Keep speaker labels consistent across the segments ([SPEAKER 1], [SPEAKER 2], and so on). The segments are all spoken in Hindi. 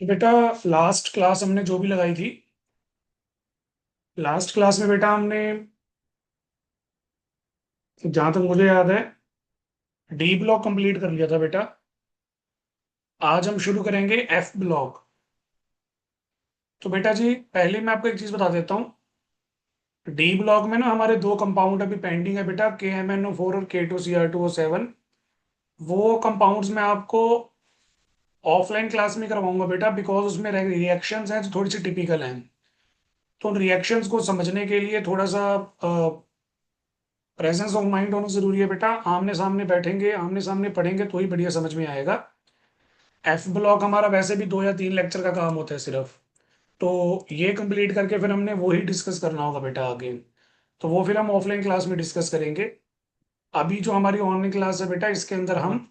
[SPEAKER 1] तो बेटा, लास्ट क्लास हमने जो भी लगाई थी, लास्ट क्लास में बेटा हमने, जहां तक मुझे याद है, डी ब्लॉक कंप्लीट कर लिया था बेटा। आज हम शुरू करेंगे एफ ब्लॉक। तो बेटा जी, पहले मैं आपको एक चीज बता देता हूँ। डी ब्लॉक में ना हमारे दो कंपाउंड अभी पेंडिंग है बेटा, KMnO4 और K2Cr2O7। वो कंपाउंड्स मैं आपको ऑफलाइन क्लास में करवाऊंगा बेटा, बिकॉज उसमें रिएक्शंस हैं जो थोड़ी सी टिपिकल हैं। तो उन रिएक्शंस को समझने के लिए थोड़ा सा प्रेजेंस ऑफ माइंड होना जरूरी है बेटा। आमने सामने बैठेंगे, आमने सामने पढ़ेंगे तो ही बढ़िया समझ में आएगा। एफ ब्लॉक हमारा वैसे भी 2 या 3 लेक्चर का काम होता है सिर्फ। तो ये कंप्लीट करके फिर हमने वो ही डिस्कस करना होगा बेटा आगे। तो वो फिर हम ऑफलाइन क्लास में डिस्कस करेंगे। अभी जो हमारी ऑनलाइन क्लास है बेटा, इसके अंदर हम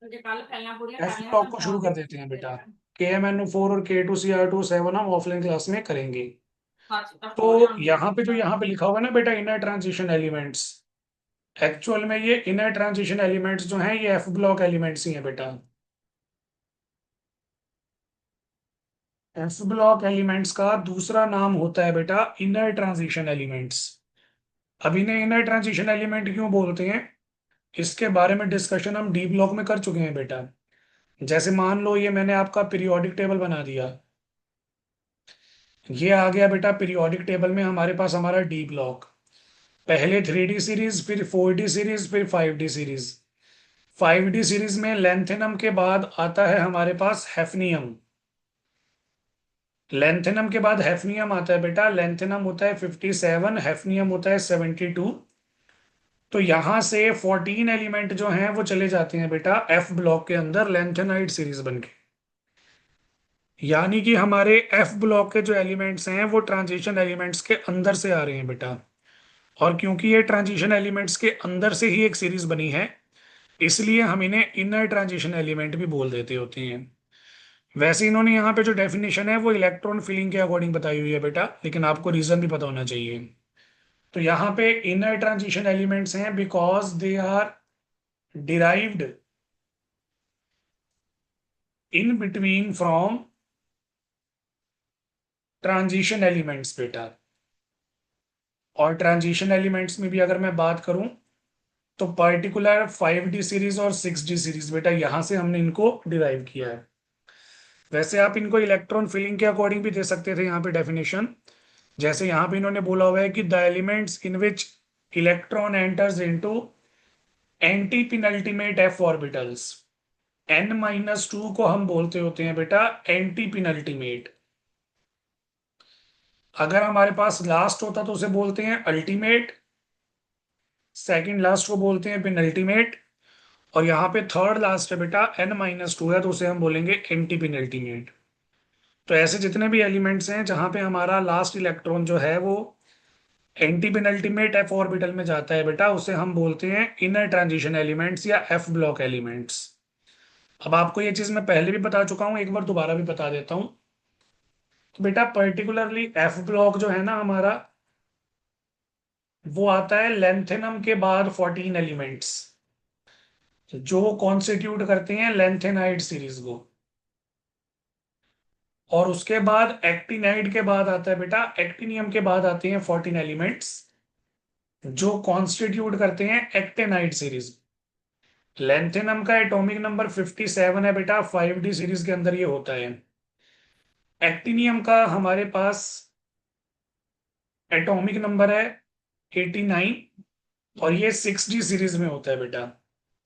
[SPEAKER 1] एफ ब्लॉक को शुरू कर देते हैं बेटा। KMnO4 और K2Cr2O7 हम ऑफलाइन क्लास में करेंगे। तो यहाँ पे जो यहाँ पे लिखा हुआ है ना बेटा, इनर ट्रांजिशन एलिमेंट्स, एक्चुअल में ये इनर ट्रांजिशन एलिमेंट्स जो हैं ये एफ ब्लॉक एलिमेंट्स ही हैं बेटा। एफ ब्लॉक एलिमेंट्स का दूसरा नाम होता है बेटा इनर ट्रांजिशन एलिमेंट्स। अब इन्हें इनर ट्रांजिशन एलिमेंट क्यों बोलते हैं, इसके बारे में डिस्कशन हम डी ब्लॉक में कर चुके हैं बेटा। जैसे मान लो ये मैंने आपका पीरियोडिक टेबल बना दिया। ये आ गया बेटा पीरियोडिक टेबल में हमारे पास हमारा डी ब्लॉक। पहले 3D सीरीज, फिर 4D सीरीज, फिर 5D सीरीज। 5D सीरीज में लेंथेनम के बाद आता है हमारे पास हैफनियम। लेंथेनम के बाद हैफनियम आता है बेटा। लेंथेनम होता है 57, हैफनियम होता है 72। तो यहां से 14 एलिमेंट जो हैं वो चले जाते हैं बेटा एफ ब्लॉक के अंदर लेंथेनाइड सीरीज बन के। यानी कि हमारे एफ ब्लॉक के जो एलिमेंट्स हैं वो ट्रांजिशन एलिमेंट्स के अंदर से आ रहे हैं बेटा। और क्योंकि ये ट्रांजिशन एलिमेंट्स के अंदर से ही एक सीरीज बनी है, इसलिए हम इन्हें इनर ट्रांजिशन एलिमेंट भी बोल देते होते हैं। वैसे इन्होंने यहाँ पे जो डेफिनेशन है वो इलेक्ट्रॉन फिलिंग के अकॉर्डिंग बताई हुई है बेटा, लेकिन आपको रीजन भी पता होना चाहिए। तो यहाँ पे इनर ट्रांजिशन एलिमेंट्स हैं because they are derived in between from transition elements बेटा। और ट्रांजिशन एलिमेंट्स में भी अगर मैं बात करूं, तो पर्टिकुलर 5D सीरीज और 6D सीरीज बेटा, यहां से हमने इनको डिराइव किया है। वैसे आप इनको इलेक्ट्रॉन फिलिंग के अकॉर्डिंग भी दे सकते थे यहाँ पे डेफिनेशन। जैसे यहाँ पे इन्होंने बोला हुआ है कि the elements in which electron enters into antepenultimate f orbitals. N-2 को हम बोलते होते हैं बेटा एंटी पिनल्टीमेट। अगर हमारे पास लास्ट होता तो उसे बोलते हैं अल्टीमेट, सेकंड लास्ट को बोलते हैं पिनल्टीमेट, और यहाँ पे थर्ड लास्ट है बेटा N-2 है तो उसे हम बोलेंगे एंटी पिनल्टीमेट। तो ऐसे जितने भी एलिमेंट्स हैं जहां पे हमारा लास्ट इलेक्ट्रॉन जो है वो एंटी पिनल्टीमेट एफ ऑर्बिटल में जाता है बेटा, उसे हम बोलते हैं इनर ट्रांजिशन एलिमेंट्स या एफ ब्लॉक एलिमेंट्स। अब आपको ये चीज मैं पहले भी बता चुका हूं, एक बार दोबारा भी बता देता हूं। तो बेटा पर्टिकुलरली एफ ब्लॉक जो है ना हमारा, वो आता है लेंथेनम के बाद 14 एलिमेंट्स जो कॉन्स्टिट्यूट करते हैं लेंथेनाइड सीरीज को। और उसके बाद एक्टिनाइड के बाद आता है बेटा, एक्टिनियम के बाद आते हैं 14 एलिमेंट्स जो कॉन्स्टिट्यूट करते हैं एक्टेनाइड सीरीज। लेंथेनम का एटॉमिक नंबर 57 है बेटा, 5D सीरीज के अंदर ये होता है। एक्टिनियम का हमारे पास एटॉमिक नंबर है 89, और ये 6D सीरीज में होता है बेटा।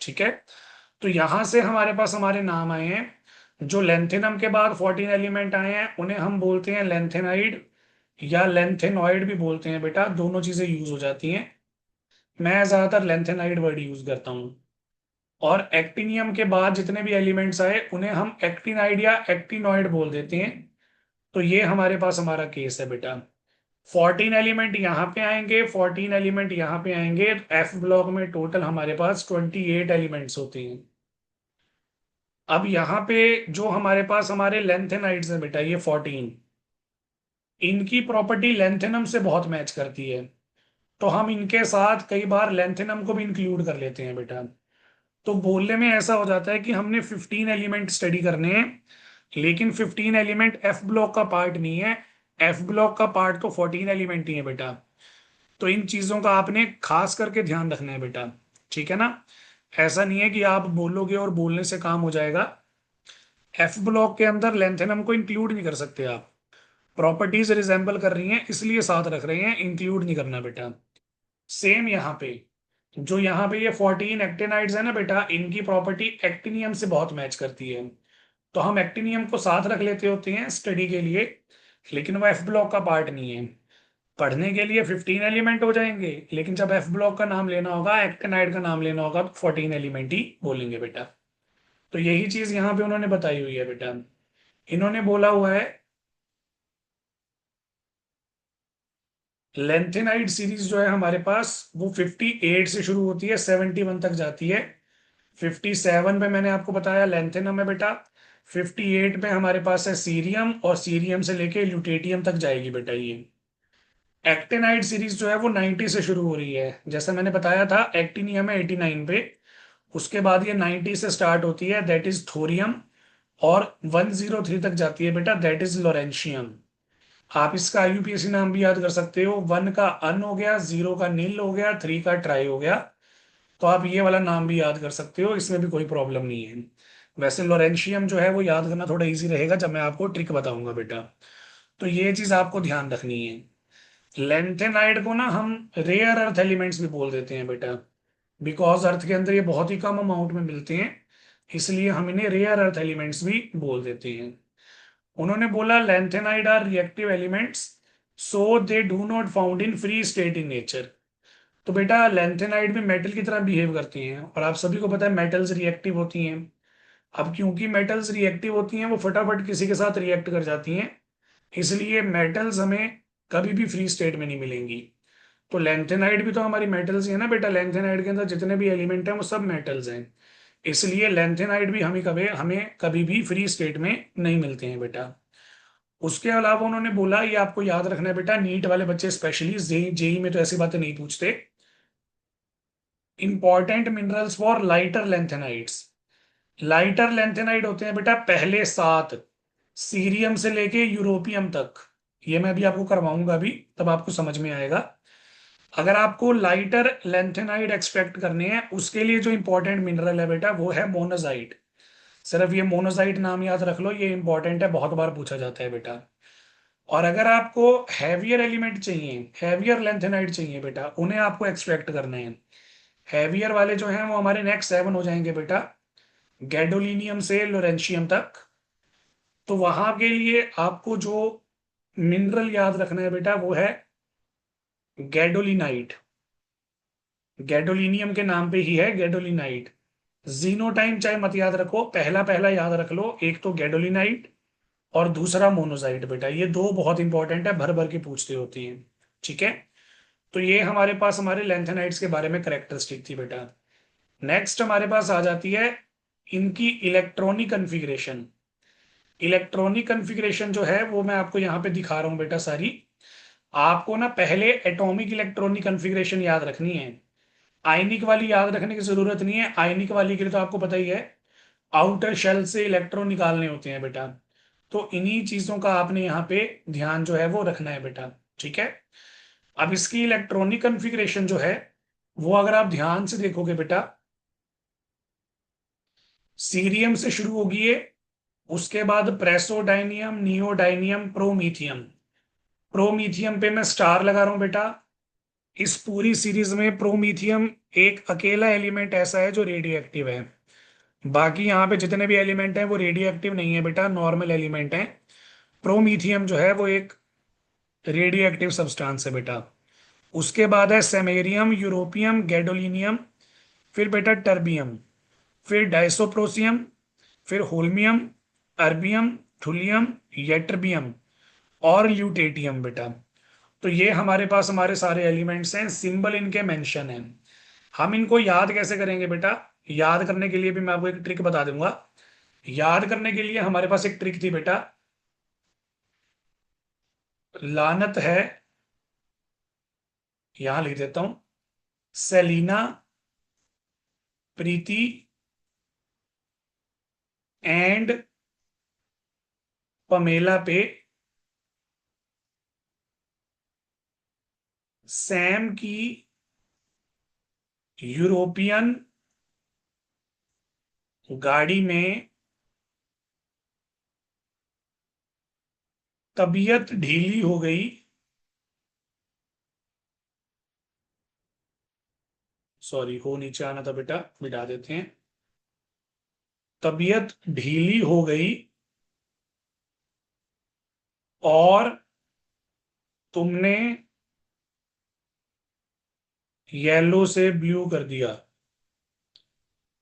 [SPEAKER 1] ठीक है। तो यहां से हमारे पास हमारे नाम आए हैं। जो लेंथेनम के बाद 14 एलिमेंट आए हैं उन्हें हम बोलते हैं लेंथेनाइड या लेंथेनॉइड भी बोलते हैं बेटा, दोनों चीजें यूज हो जाती हैं। मैं ज्यादातर लेंथेनाइड वर्ड यूज करता हूँ। और एक्टिनियम के बाद जितने भी एलिमेंट्स आए उन्हें हम एक्टिनाइड या एक्टिनॉइड बोल देते हैं। तो ये हमारे पास हमारा केस है बेटा। 14 एलिमेंट यहाँ पे आएंगे, 14 एलिमेंट यहाँ पे आएंगे, तो एफ ब्लॉक में टोटल हमारे पास 28 एलिमेंट्स होते हैं। अब यहाँ पे जो हमारे पास हमारे लेंथेनाइड्स हैं बेटा, ये 14, इनकी प्रॉपर्टी लेंथेनम से बहुत मैच करती है। तो हम इनके साथ कई बार लेंथेनम को भी इंक्लूड कर लेते हैं बेटा। तो बोलने में ऐसा हो जाता है कि हमने 15 एलिमेंट स्टडी करने हैं, लेकिन 15 एलिमेंट एफ ब्लॉक का पार्ट नहीं है। एफ ब्लॉक का पार्ट तो 14 एलिमेंट ही है बेटा। तो इन चीजों का आपने खास करके ध्यान रखना है बेटा, ठीक है ना। ऐसा नहीं है कि आप बोलोगे और बोलने से काम हो जाएगा। एफ ब्लॉक के अंदर लेंथेनम को इंक्लूड नहीं कर सकते आप। प्रॉपर्टीज रिजेंबल कर रही हैं इसलिए साथ रख रहे हैं, इंक्लूड नहीं करना बेटा। सेम यहाँ पे, जो यहाँ पे ये 14 एक्टिनाइड्स है ना बेटा, इनकी प्रॉपर्टी एक्टिनियम से बहुत मैच करती है। तो हम एक्टिनियम को साथ रख लेते होते हैं स्टडी के लिए, लेकिन वो एफ ब्लॉक का पार्ट नहीं है। पढ़ने के लिए 15 एलिमेंट हो जाएंगे, लेकिन जब एफ ब्लॉक का नाम लेना होगा, एक्टिनाइड का नाम लेना होगा, तो 14 एलिमेंट ही बोलेंगे बेटा। तो यही चीज यहाँ पे उन्होंने बताई हुई है बेटा। इन्होंने बोला हुआ है लेंथेनाइड सीरीज जो है हमारे पास, वो 58 से शुरू होती है, 71 तक जाती है। 57 पे मैंने आपको बताया लेंथेनम है बेटा। 58 पे हमारे पास है सीरियम, और सीरियम से लेके ल्यूटेटियम तक जाएगी बेटा ये। एक्टिनाइड सीरीज जो है वो 90 से शुरू हो रही है, जैसा मैंने बताया था एक्टिनियम है 89 पे। उसके बाद ये 90 से स्टार्ट होती है, दैट इज थोरियम। और 103 तक जाती है बेटा, दैट इज लॉरेंशियम। आप इसका आईयूपीएसी नाम भी याद कर सकते हो, 1 का अन हो गया, 0 का नील हो गया, 3 का ट्राई हो गया। तो आप ये वाला नाम भी याद कर सकते हो, इसमें भी कोई प्रॉब्लम नहीं है। वैसे लॉरेंशियम जो है वो याद करना थोड़ा इजी रहेगा जब मैं आपको ट्रिक बताऊंगा बेटा। तो ये चीज आपको ध्यान रखनी है। लेंथेनाइड को ना हम रेयर अर्थ एलिमेंट्स भी बोल देते हैं बेटा, बिकॉज अर्थ के अंदर ये बहुत ही कम अमाउंट में मिलते हैं, इसलिए हम इन्हें रेयर अर्थ एलिमेंट्स भी बोल देते हैं। उन्होंने बोला lanthanide are reactive elements, so they do not found in free state in nature. तो बेटा लेंथेनाइड भी मेटल की तरह बिहेव करती हैं, और आप सभी को पता है मेटल्स रिएक्टिव होती हैं। अब क्योंकि मेटल्स रिएक्टिव होती हैं, वो फटाफट किसी के साथ रिएक्ट कर जाती हैं, इसलिए मेटल्स हमें कभी भी फ्री स्टेट में नहीं मिलेंगी। तो लेंथेनाइड भी तो हमारी मेटल्स ही है ना बेटा, लेंथेनाइड के अंदर जितने भी एलिमेंट हैं वो सब मेटल्स हैं। इसलिए लेंथेनाइड भी हमें कभी भी फ्री स्टेट में नहीं मिलते हैं बेटा। उसके अलावा उन्होंने बोला, ये आपको याद रखना है बेटा, नीट वाले बच्चे स्पेशली, जेई जेई में तो ऐसी बातें नहीं पूछते। Important minerals for lighter lanthanides. Lighter lanthanide होते हैं बेटा पहले 7, सीरियम से लेके यूरोपियम तक। ये मैं भी आपको करवाऊंगा अभी, तब आपको समझ में आएगा। अगर आपको लाइटर लेंथेनाइड एक्सट्रैक्ट करने हैं, उसके लिए जो इंपॉर्टेंट मिनरल है बेटा वो है मोनोजाइट। सिर्फ ये मोनोजाइट नाम याद रख लो, ये इंपॉर्टेंट है, बहुत बार पूछा जाता है बेटा। और अगर आपको हैवियर एलिमेंट चाहिए, हैवियर लेंथेनाइड चाहिए बेटा, उन्हें आपको एक्सट्रैक्ट करना है। हैवियर वाले जो हैं वो हमारे नेक्स्ट 7 हो जाएंगे बेटा, गैडोलिनियम से लोरेंशियम तक। तो वहां के लिए आपको जो मिनरल याद रखना है बेटा वो है गैडोलिनाइट। गैडोलिनियम के नाम पे ही है गैडोलिनाइट। जीनोटाइम चाहे मत याद रखो, पहला पहला याद रख लो, एक तो गैडोलिनाइट और दूसरा मोनोजाइट बेटा, ये दो बहुत इंपॉर्टेंट है, भर भर के पूछते होती हैं, ठीक है। तो ये हमारे पास हमारे लेंथेनाइट्स के बारे में करेक्टरिस्टिक थी बेटा। नेक्स्ट हमारे पास आ जाती है इनकी इलेक्ट्रॉनिक कन्फिग्रेशन। इलेक्ट्रॉनिक कन्फिग्रेशन जो है वो मैं आपको यहाँ पे दिखा रहा हूँ बेटा सारी। आपको ना पहले एटॉमिक इलेक्ट्रॉनिक कन्फिग्रेशन याद रखनी है, आयनिक वाली याद रखने की जरूरत नहीं है। आयनिक वाली के लिए तो आपको पता ही है, आउटर शेल से इलेक्ट्रॉन निकालने होते हैं बेटा। तो इन्हीं चीजों का आपने यहाँ पे ध्यान जो है वो रखना है बेटा, ठीक है। अब इसकी इलेक्ट्रॉनिक कन्फिग्रेशन जो है वो अगर आप ध्यान से देखोगे बेटा, सीरियम से शुरू होगी ये, उसके बाद प्रेसोडाइनियम, नियोडाइनियम, प्रोमीथियम। प्रोमीथियम पे मैं स्टार लगा रहा हूं बेटा। इस पूरी सीरीज में प्रोमीथियम एक अकेला एलिमेंट ऐसा है जो रेडियो एक्टिव है। बाकी यहाँ पे जितने भी एलिमेंट हैं वो रेडियो एक्टिव नहीं है बेटा, नॉर्मल एलिमेंट हैं। प्रोमीथियम जो है वो एक रेडियो एक्टिव सब्सटेंस है बेटा। उसके बाद है सेमेरियम, यूरोपियम, गैडोलिनियम, फिर बेटा टर्बियम, फिर डाइसोप्रोसियम, फिर होल्मियम, अर्बियम, थुलियम, येटरबियम और ल्यूटेटियम बेटा। तो ये हमारे पास हमारे सारे एलिमेंट्स हैं, सिंबल इनके मेंशन हैं। हम इनको याद कैसे करेंगे बेटा, याद करने के लिए भी मैं आपको एक ट्रिक बता दूंगा। याद करने के लिए हमारे पास एक ट्रिक थी बेटा, लानत है, यहां लिख देता हूं, सेलिना, प्रीति एंड पमेला पे सैम की यूरोपियन गाड़ी में तबीयत ढीली हो गई। सॉरी, हो नीचे आना था बेटा, मिटा देते हैं। तबीयत ढीली हो गई और तुमने येलो से ब्लू कर दिया।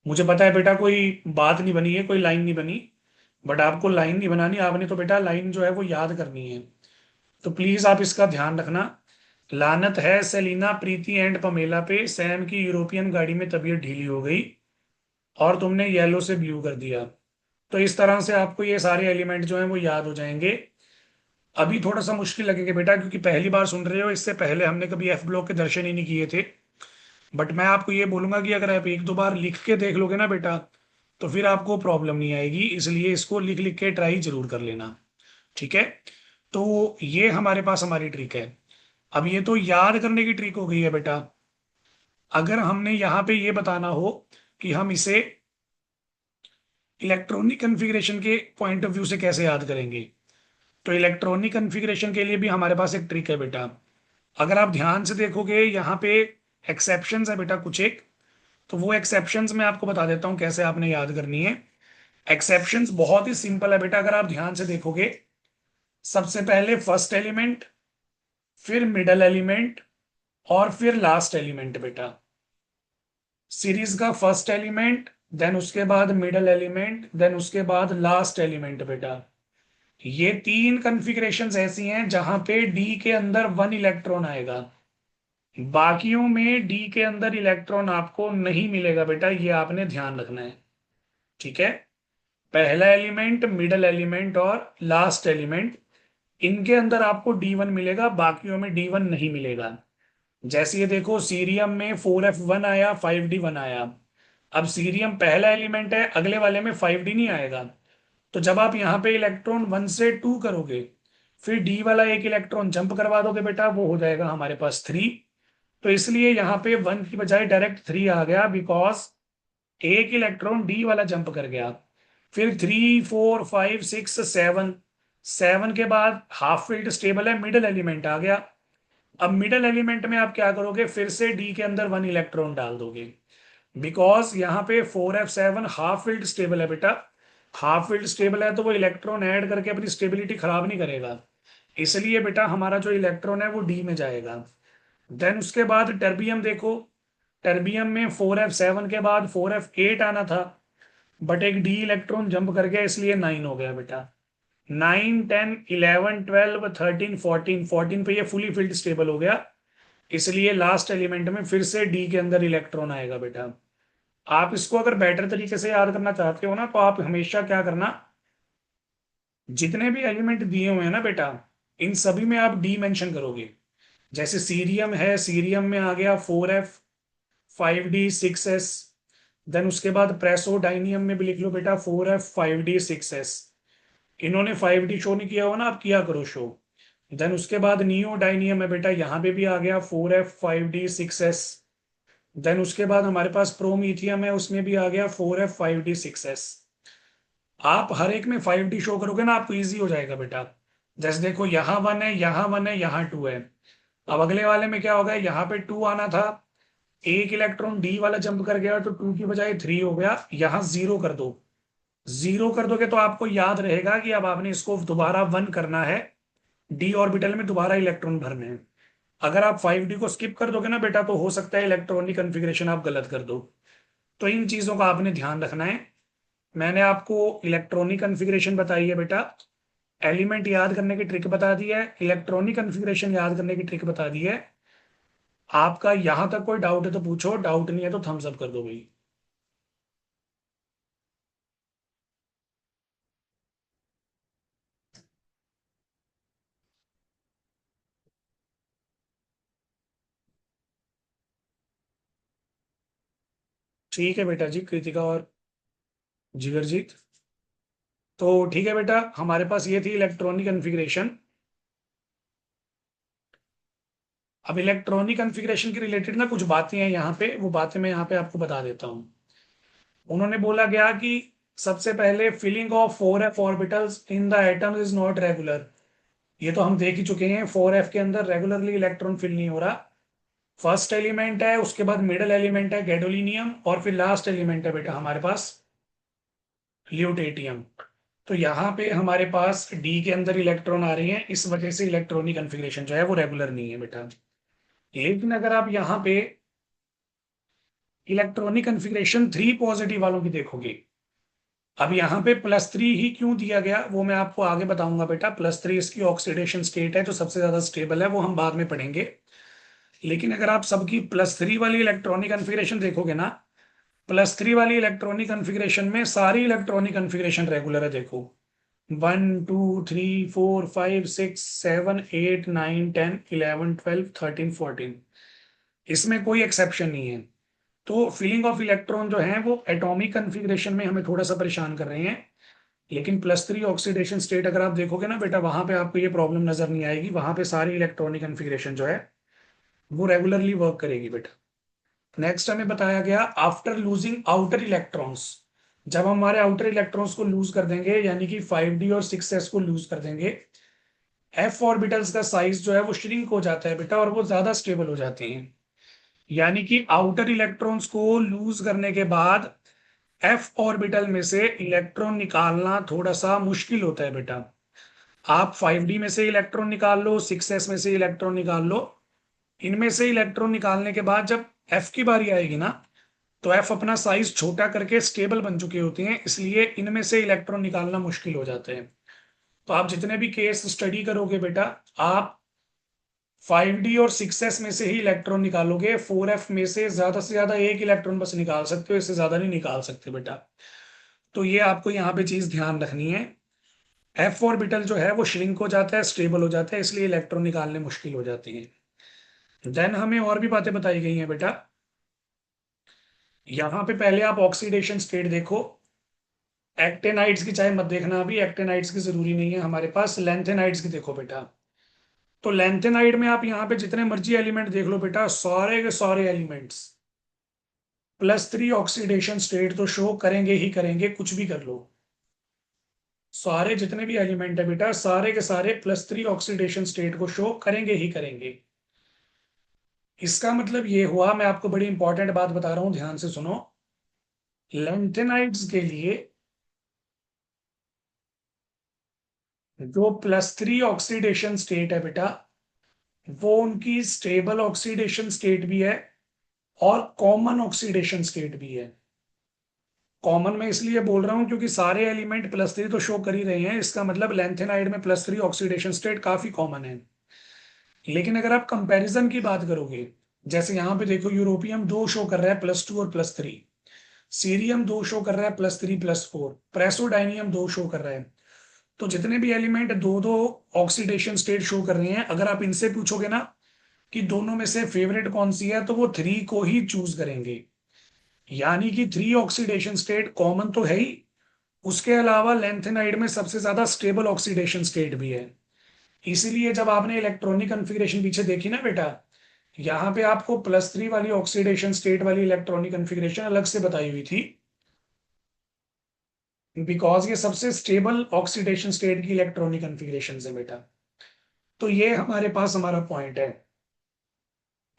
[SPEAKER 1] मुझे पता है बेटा कोई बात नहीं बनी है, कोई लाइन नहीं बनी, बट आपको लाइन नहीं बनानी, आपने तो बेटा लाइन जो है वो याद करनी है। तो प्लीज आप इसका ध्यान रखना। लानत है सेलिना, प्रीति एंड पमेला पे सैम की यूरोपियन गाड़ी में तबीयत ढीली हो गई और तुमने येलो से ब्लू कर दिया। तो इस तरह से आपको ये सारे एलिमेंट जो हैं वो याद हो जाएंगे। अभी थोड़ा सा मुश्किल लगेगा बेटा, क्योंकि पहली बार सुन रहे हो, इससे पहले हमने कभी एफ ब्लॉक के दर्शन ही नहीं किए थे। बट मैं आपको ये बोलूंगा कि अगर आप एक दो बार लिख के देख लोगे ना बेटा, तो फिर आपको प्रॉब्लम नहीं आएगी, इसलिए इसको लिख लिख के ट्राई जरूर कर लेना। ठीक है। तो ये हमारे पास हमारी ट्रिक है। अब ये तो याद करने की ट्रिक हो गई है बेटा। अगर हमने यहाँ पे ये बताना हो कि हम इसे इलेक्ट्रॉनिक कन्फिग्रेशन के पॉइंट ऑफ व्यू से कैसे याद करेंगे, तो इलेक्ट्रॉनिक कन्फिग्रेशन के लिए भी हमारे पास एक ट्रिक है बेटा। अगर आप ध्यान से देखोगे यहाँ पे एक्सेप्शंस है बेटा कुछ एक, तो वो एक्सेप्शंस मैं आपको बता देता हूँ कैसे आपने याद करनी है। एक्सेप्शंस बहुत ही सिंपल है बेटा, अगर आप ध्यान से देखोगे, सबसे पहले फर्स्ट एलिमेंट, फिर मिडल एलिमेंट और फिर लास्ट एलिमेंट बेटा। सीरीज का फर्स्ट एलिमेंट, देन उसके बाद मिडल एलिमेंट, देन उसके बाद लास्ट एलिमेंट बेटा। ये तीन कॉन्फ़िगरेशंस ऐसी हैं जहां पे डी के अंदर वन इलेक्ट्रॉन आएगा, बाकियों में डी के अंदर इलेक्ट्रॉन आपको नहीं मिलेगा बेटा, ये आपने ध्यान रखना है। ठीक है। पहला एलिमेंट, मिडल एलिमेंट और लास्ट एलिमेंट, इनके अंदर आपको डी वन मिलेगा, बाकियों में डी वन नहीं मिलेगा। जैसे ये देखो, सीरियम में 4f1 आया, 5d1 आया। अब सीरियम पहला एलिमेंट है, अगले वाले में 5d नहीं आएगा। तो जब आप यहाँ पे इलेक्ट्रॉन 1 से 2 करोगे, फिर डी वाला एक इलेक्ट्रॉन जंप करवा दोगे बेटा, वो हो जाएगा हमारे पास 3। तो इसलिए यहाँ पे 1 की बजाय डायरेक्ट 3 आ गया, बिकॉज एक इलेक्ट्रॉन डी वाला जंप कर गया। फिर 3 4 5 6 7, 7 के बाद हाफ फील्ड स्टेबल है, मिडल एलिमेंट आ गया। अब मिडल एलिमेंट में आप क्या करोगे, फिर से डी के अंदर वन इलेक्ट्रॉन डाल दोगे, बिकॉज यहाँ पे 4f7 हाफ फील्ड स्टेबल है बेटा। हाफ फील्ड स्टेबल है तो वो इलेक्ट्रॉन ऐड करके अपनी स्टेबिलिटी खराब नहीं करेगा, इसलिए बेटा हमारा जो इलेक्ट्रॉन है वो डी में जाएगा। देन उसके बाद टर्बियम देखो, टर्बियम में 4f7 के बाद 4f8 आना था, बट एक डी इलेक्ट्रॉन जंप कर गया, इसलिए 9 हो गया बेटा। 9 10 11 12 13 14, 14 पे ये फुली फील्ड स्टेबल हो गया, इसलिए लास्ट एलिमेंट में फिर से डी के अंदर इलेक्ट्रॉन आएगा बेटा। आप इसको अगर बेटर तरीके से याद करना चाहते हो ना, तो आप हमेशा क्या करना, जितने भी एलिमेंट दिए हुए हैं ना बेटा, इन सभी में आप डी मेंशन करोगे। जैसे सीरियम है, सीरियम में आ गया 4f5d6s। देन उसके बाद प्रेसोडाइनियम में भी लिख लो बेटा 4f5d6s। इन्होंने 5d शो नहीं किया हो ना, आप किया करो शो। देन उसके बाद नियोडाइनियम है बेटा, यहाँ पे भी आ गया 4f5d6s। देन उसके बाद हमारे पास प्रोमीथियम है, उसमें भी आ गया 4f5d6s। आप हर एक में 5d शो करोगे ना, आपको इजी हो जाएगा बेटा। जैसे देखो, यहाँ 1 है, यहाँ 1 है, यहाँ 2 है। अब अगले वाले में क्या होगा, यहाँ पे 2 आना था, एक इलेक्ट्रॉन डी वाला जंप कर गया, तो 2 की बजाय 3 हो गया, यहाँ 0 कर दो। 0 कर दोगे तो आपको याद रहेगा कि अब आपने इसको दोबारा 1 करना है, डी ऑर्बिटल में दोबारा इलेक्ट्रॉन भरने हैं। अगर आप 5d को स्किप कर दोगे ना बेटा, तो हो सकता है इलेक्ट्रॉनिक कन्फिग्रेशन आप गलत कर दो। तो इन चीजों का आपने ध्यान रखना है। मैंने आपको इलेक्ट्रॉनिक कन्फिग्रेशन बताई है बेटा, एलिमेंट याद करने की ट्रिक बता दी है, इलेक्ट्रॉनिक कन्फिग्रेशन याद करने की ट्रिक बता दी है। आपका यहां तक कोई डाउट है तो पूछो, डाउट नहीं है तो थम्स अप कर दो भाई। ठीक है बेटा जी, कृतिका और जिगरजीत। तो ठीक है बेटा, हमारे पास ये थी इलेक्ट्रॉनिक कन्फिग्रेशन। अब इलेक्ट्रॉनिक कन्फिग्रेशन के रिलेटेड ना कुछ बातें हैं यहाँ पे, वो बातें मैं यहाँ पे आपको बता देता हूँ। उन्होंने बोला गया कि सबसे पहले filling of 4f orbitals in the atom is not regular. ये तो हम देख ही चुके हैं, 4f के अंदर रेगुलरली इलेक्ट्रॉन फिल नहीं हो रहा। फर्स्ट एलिमेंट है, उसके बाद मिडल एलिमेंट है गैडोलिनियम, और फिर लास्ट एलिमेंट है बेटा हमारे पास ल्यूटेटियम। तो यहाँ पे हमारे पास डी के अंदर इलेक्ट्रॉन आ रही हैं, इस वजह से इलेक्ट्रॉनिक कन्फिग्रेशन जो है वो रेगुलर नहीं है बेटा। लेकिन अगर आप यहाँ पे इलेक्ट्रॉनिक कन्फिग्रेशन 3 पॉजिटिव वालों की देखोगे, अब यहाँ पे +3 ही क्यों दिया गया वो मैं आपको आगे बताऊंगा बेटा। +3 इसकी ऑक्सीडेशन स्टेट है, जो सबसे ज्यादा स्टेबल है, वो हम बाद में पढ़ेंगे। लेकिन अगर आप सबकी +3 वाली इलेक्ट्रॉनिक कन्फिग्रेशन देखोगे ना, +3 वाली इलेक्ट्रॉनिक कन्फिग्रेशन में सारी इलेक्ट्रॉनिक कन्फिग्रेशन रेगुलर है। देखो 1 2 3 4 5 6 7 8 9 10 11 12 13 14, इसमें कोई एक्सेप्शन नहीं है। तो फिलिंग ऑफ इलेक्ट्रॉन जो है वो एटॉमिक कन्फिग्रेशन में हमें थोड़ा सा परेशान कर रहे हैं। लेकिन +3 ऑक्सीडेशन स्टेट अगर आप देखोगे ना बेटा, वहां पे आपको ये प्रॉब्लम नजर नहीं आएगी, वहां पे सारी इलेक्ट्रॉनिक कन्फिग्रेशन जो है वो रेगुलरली वर्क करेगी बेटा। नेक्स्ट हमें बताया गया आफ्टर लूजिंग आउटर इलेक्ट्रॉन्स, जब हम हमारे आउटर इलेक्ट्रॉन्स को लूज कर देंगे, यानी कि 5d और 6s को लूज कर देंगे, f ऑर्बिटल्स का साइज जो है वो श्रिंक हो जाता है बेटा, और वो ज्यादा स्टेबल हो जाते हैं। यानी कि आउटर इलेक्ट्रॉन्स को लूज करने के बाद f ऑर्बिटल में से इलेक्ट्रॉन निकालना थोड़ा सा मुश्किल होता है बेटा। आप 5d में से इलेक्ट्रॉन निकाल लो, 6s में से इलेक्ट्रॉन निकाल लो, इनमें से इलेक्ट्रॉन निकालने के बाद जब f की बारी आएगी ना, तो f अपना साइज छोटा करके स्टेबल बन चुके होते हैं, इसलिए इनमें से इलेक्ट्रॉन निकालना मुश्किल हो जाते हैं। तो आप जितने भी केस स्टडी करोगे बेटा, आप 5d और 6s में से ही इलेक्ट्रॉन निकालोगे, 4f में से ज्यादा एक इलेक्ट्रॉन बस निकाल सकते हो, इससे ज्यादा नहीं निकाल सकते बेटा। तो ये आपको यहाँ पे चीज ध्यान रखनी है। f ऑर्बिटल जो है वो श्रिंक हो जाता है, स्टेबल हो जाता है, इसलिए इलेक्ट्रॉन निकालने मुश्किल हो जाती हैं। देन हमें और भी बातें बताई गई हैं बेटा। यहाँ पे पहले आप ऑक्सीडेशन स्टेट देखो। एक्टेनाइड्स की चाहे मत देखना, अभी एक्टेनाइड्स की जरूरी नहीं है हमारे पास, लेंथेनाइड्स की देखो बेटा। तो लेंथेनाइड में आप यहाँ पे जितने मर्जी एलिमेंट देख लो बेटा, सारे के सारे एलिमेंट्स +3 ऑक्सीडेशन स्टेट तो शो करेंगे ही करेंगे, कुछ भी कर लो। सारे जितने भी एलिमेंट है बेटा, सारे के सारे +3 ऑक्सीडेशन स्टेट को शो करेंगे ही करेंगे। इसका मतलब ये हुआ, मैं आपको बड़ी इंपॉर्टेंट बात बता रहा हूं, ध्यान से सुनो। लेंथेनाइड्स के लिए जो +3 ऑक्सीडेशन स्टेट है बेटा, वो उनकी स्टेबल ऑक्सीडेशन स्टेट भी है और कॉमन ऑक्सीडेशन स्टेट भी है। कॉमन में इसलिए बोल रहा हूं क्योंकि सारे एलिमेंट +3 तो शो कर ही रहे हैं, इसका मतलब लेंथेनाइड में +3 ऑक्सीडेशन स्टेट काफी कॉमन है। लेकिन अगर आप कंपैरिजन की बात करोगे, जैसे यहां पे देखो यूरोपियम 2 शो कर रहा है +2 और +3, सीरियम 2 शो कर रहा है +3 +4, प्रेसोडाइनियम 2 शो कर रहा है। तो जितने भी एलिमेंट दो दो ऑक्सीडेशन स्टेट शो कर रहे हैं, अगर आप इनसे पूछोगे ना कि दोनों में से फेवरेट कौन सी है, तो वो 3 को ही चूज करेंगे। यानी कि 3 ऑक्सीडेशन स्टेट कॉमन तो है ही, उसके अलावा लेंथेनाइड में सबसे ज्यादा स्टेबल ऑक्सीडेशन स्टेट भी है। इसीलिए जब आपने इलेक्ट्रॉनिक कन्फिग्रेशन पीछे देखी ना बेटा, यहाँ पे आपको +3 वाली ऑक्सीडेशन स्टेट वाली इलेक्ट्रॉनिक कन्फिग्रेशन अलग से बताई हुई थी, बिकॉज ये सबसे स्टेबल ऑक्सीडेशन स्टेट की इलेक्ट्रॉनिक कन्फिग्रेशन है बेटा। तो ये हमारे पास हमारा पॉइंट है।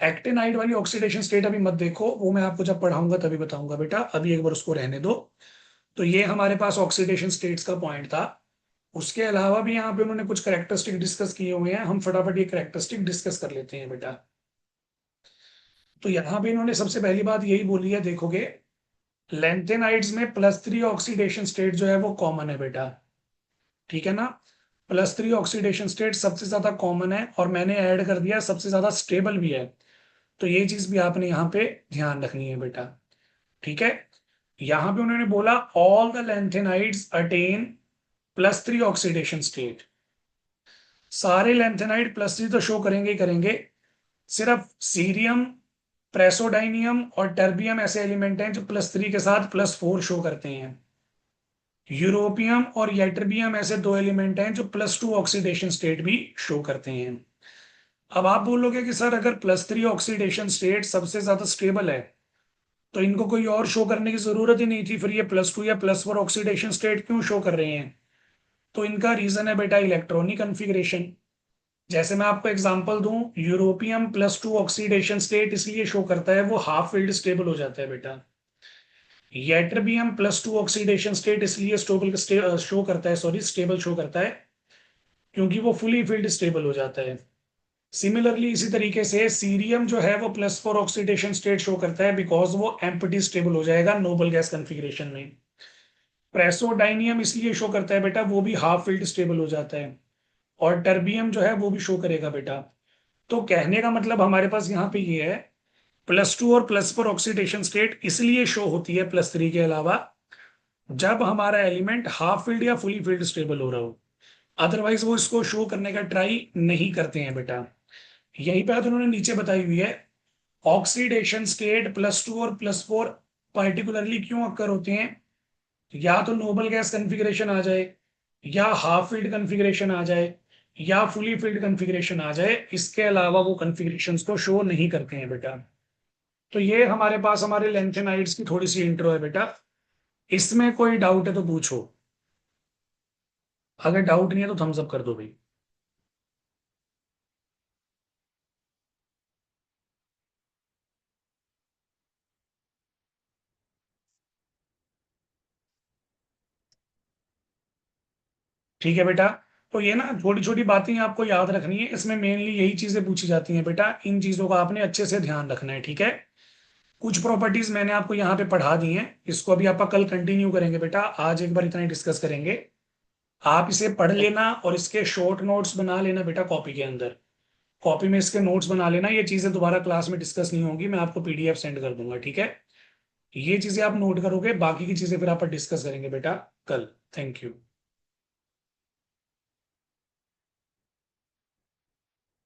[SPEAKER 1] एक्टेनाइड वाली ऑक्सीडेशन स्टेट अभी मत देखो, वो मैं आपको जब पढ़ाऊंगा तभी बताऊंगा बेटा, अभी एक बार उसको रहने दो। तो ये हमारे पास ऑक्सीडेशन स्टेट्स का पॉइंट था। उसके अलावा भी यहाँ पे उन्होंने कुछ करेक्टरिस्टिक डिस्कस किए हुए हैं, हम फटाफट ये करेक्टरिस्टिक डिस्कस कर लेते हैं बेटा। तो यहाँ पे इन्होंने सबसे पहली बात यही बोली है, देखोगे लेंथेनाइड्स में +3 ऑक्सीडेशन स्टेट जो है वो कॉमन है बेटा। ठीक है ना, +3 ऑक्सीडेशन स्टेट सबसे ज्यादा कॉमन है, और मैंने ऐड कर दिया सबसे ज्यादा स्टेबल भी है। तो ये चीज भी आपने यहाँ पे ध्यान रखनी है बेटा। ठीक है, यहाँ पे उन्होंने बोला all the lanthanides attain +3 oxidation state. सारे लेंथेनाइड +3 तो शो करेंगे ही करेंगे, सिर्फ सीरियम, प्रेसोडाइनियम और टर्बियम ऐसे एलिमेंट हैं जो +3 के साथ +4 शो करते हैं। यूरोपियम और यट्रबियम ऐसे दो एलिमेंट हैं जो +2 ऑक्सीडेशन स्टेट भी शो करते हैं। अब आप बोलोगे कि सर अगर +3 ऑक्सीडेशन स्टेट सबसे ज्यादा स्टेबल है तो इनको कोई और शो करने की जरूरत ही नहीं थी, फिर ये +2 या +4 ऑक्सीडेशन स्टेट क्यों शो कर रहे हैं? तो इनका रीजन है बेटा इलेक्ट्रॉनिक कन्फिग्रेशन। जैसे मैं आपको एग्जांपल दूं, यूरोपियम +2 ऑक्सीडेशन स्टेट इसलिए शो करता है वो हाफ फील्ड स्टेबल हो जाता है बेटा। यट्रबियम +2 ऑक्सीडेशन स्टेट इसलिए स्टेबल शो करता है, सॉरी स्टेबल शो करता है क्योंकि वो फुली फील्ड स्टेबल हो जाता है। सिमिलरली इसी तरीके से सीरियम जो है वो +4 ऑक्सीडेशन स्टेट शो करता है बिकॉज वो एम्प्टी स्टेबल हो जाएगा नोबल गैस कन्फिग्रेशन में। प्रेसोडाइनियम इसलिए शो करता है बेटा, वो भी हाफ फील्ड स्टेबल हो जाता है। और टर्बियम जो है वो भी शो करेगा बेटा। तो कहने का मतलब हमारे पास यहाँ पे ये है, +2 और +4 ऑक्सीडेशन स्टेट इसलिए शो होती है +3 के अलावा जब हमारा एलिमेंट हाफ फील्ड या फुली फील्ड स्टेबल हो रहा हो। अदरवाइज वो इसको शो करने का ट्राई नहीं करते हैं बेटा। यही बात उन्होंने नीचे बताई हुई है। ऑक्सीडेशन स्टेट +2 और +4 पर्टिकुलरली क्यों अक्कर होते हैं? या तो नोबल गैस कन्फिग्रेशन आ जाए, या हाफ फील्ड कन्फिग्रेशन आ जाए, या फुली फील्ड कन्फिग्रेशन आ जाए, इसके अलावा वो कन्फिग्रेशंस को शो नहीं करते हैं बेटा। तो ये हमारे पास हमारे लेंथेनाइड्स की थोड़ी सी इंट्रो है बेटा। इसमें कोई डाउट है तो पूछो, अगर डाउट नहीं है तो थम्स अप कर दो भाई। ठीक है बेटा। तो ये ना छोटी छोटी बातें आपको याद रखनी है, इसमें मेनली यही चीजें पूछी जाती हैं बेटा, इन चीजों का आपने अच्छे से ध्यान रखना है, ठीक है। कुछ प्रॉपर्टीज मैंने आपको यहाँ पे पढ़ा दी हैं, इसको अभी आप कल कंटिन्यू करेंगे बेटा, आज एक बार इतना ही डिस्कस करेंगे। आप इसे पढ़ लेना और इसके शॉर्ट नोट्स बना लेना बेटा कॉपी के अंदर। कॉपी में इसके नोट्स बना लेना, ये चीजें दोबारा क्लास में डिस्कस नहीं होंगी, मैं आपको PDF सेंड कर दूंगा, ठीक है। ये चीजें आप नोट करोगे, बाकी की चीजें फिर आप डिस्कस करेंगे बेटा कल। Thank you.